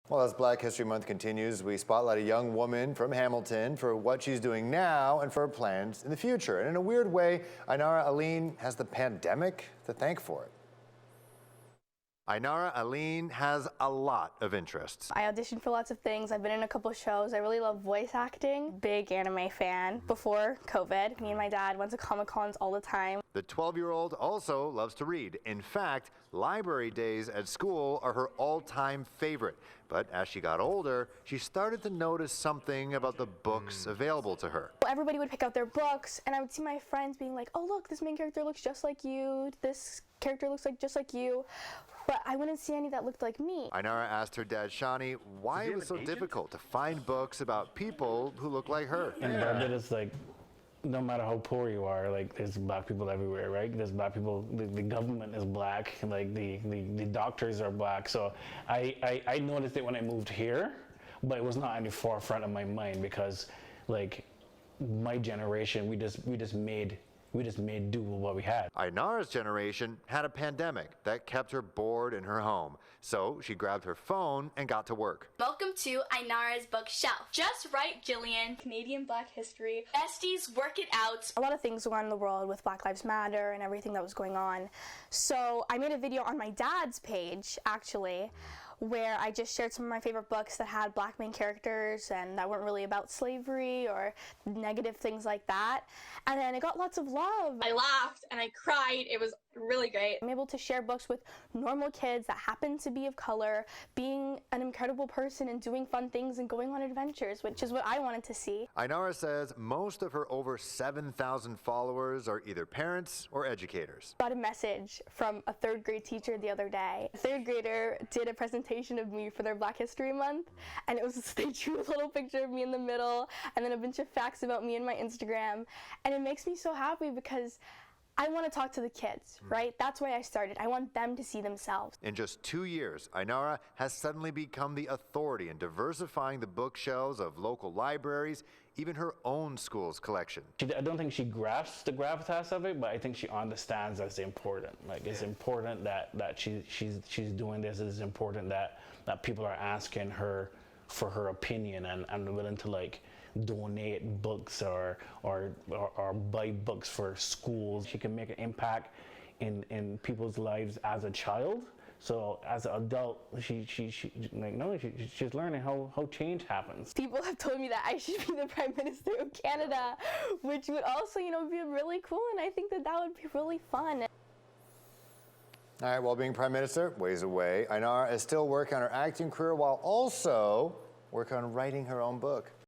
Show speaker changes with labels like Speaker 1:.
Speaker 1: Well, as Black History Month continues, we spotlight a young woman from Hamilton for what she's doing now and for her plans in the future. And in a weird way, Ainara Alleyne has the pandemic to thank for it. Ainara Alleyne has a lot of interests.
Speaker 2: I auditioned for lots of things. I've been in a couple shows. I really love voice acting. Big anime fan. Before COVID, me and my dad went to Comic-Cons all the time.
Speaker 1: The 12-year-old also loves to read. In fact, library days at school are her all-time favorite. But as she got older, she started to notice something about the books available to her.
Speaker 2: Everybody would pick out their books, and I would see my friends being like, oh look, this main character looks just like you. This character looks just like you. But I wouldn't see any that looked like me.
Speaker 1: Ainara asked her dad, Shawnee, why it was so difficult to find books about people who look like her.
Speaker 3: In Barbados, like, no matter how poor you are, like, there's Black people everywhere, right? There's Black people, the government is Black, like, the doctors are Black. So I noticed it when I moved here, but it was not in the forefront of my mind because, like, my generation, we just made do with what we had.
Speaker 1: Ainara's generation had a pandemic that kept her bored in her home. So she grabbed her phone and got to work.
Speaker 4: Welcome to Ainara's Bookshelf. Just right, Jillian. Canadian Black history. Besties, work it out.
Speaker 2: A lot of things going on in the world with Black Lives Matter and everything that was going on. So I made a video on my dad's page, actually, where I just shared some of my favorite books that had Black main characters and that weren't really about slavery or negative things like that. And then it got lots of love.
Speaker 4: I laughed and I cried. It was really great.
Speaker 2: I'm able to share books with normal kids that happen to be of color, being an incredible person and doing fun things and going on adventures, which is what I wanted to see.
Speaker 1: Ainara says most of her over 7,000 followers are either parents or educators.
Speaker 2: I got a message from a third grade teacher the other day. A third grader did a presentation of me for their Black History Month, and it was they drew a little picture of me in the middle and then a bunch of facts about me and my Instagram, and it makes me so happy because I want to talk to the kids, right? That's why I started. I want them to see themselves.
Speaker 1: In just 2 years, Ainara has suddenly become the authority in diversifying the bookshelves of local libraries, even her own school's collection.
Speaker 3: I don't think she grasps the gravitas of it, but I think she understands that's important. Like, it's important that she's doing this. It's important that people are asking her for her opinion and willing to, like, donate books or buy books for schools. She can make an impact in people's lives as a child. So as an adult, she's learning how change happens.
Speaker 2: People have told me that I should be the Prime Minister of Canada, which would also, be really cool, and I think that would be really fun.
Speaker 1: All right, while being Prime Minister, ways away, Ainara is still working on her acting career while also working on writing her own book.